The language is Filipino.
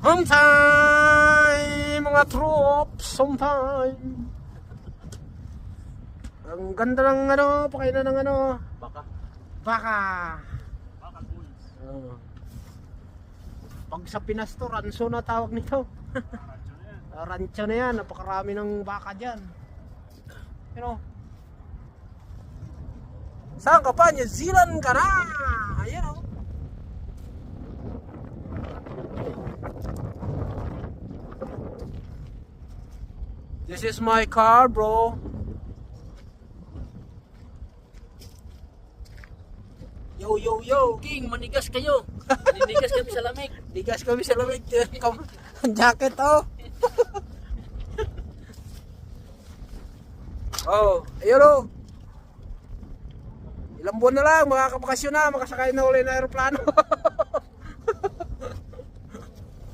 Home time, mga troops, home time. Ang ganda ng ano, pakailan ng ano. Baka. Baka. Baka bulls. Pag sa Pinas to, ranso na tawag nito. Rancho na yan, napakarami ng baka dyan. You know? Saan ka pa? New Zealand ka na! Ayan o. This is my car, bro. Yo, yo, yo. King, manigas kayo. Ninigas kami sa lamig. Digas kami sa lamig. Ang jacket, oh. Oh, ayun oh. Ilang buwan na lang, makakapakasyon na, makasakay na uli ng aeroplano.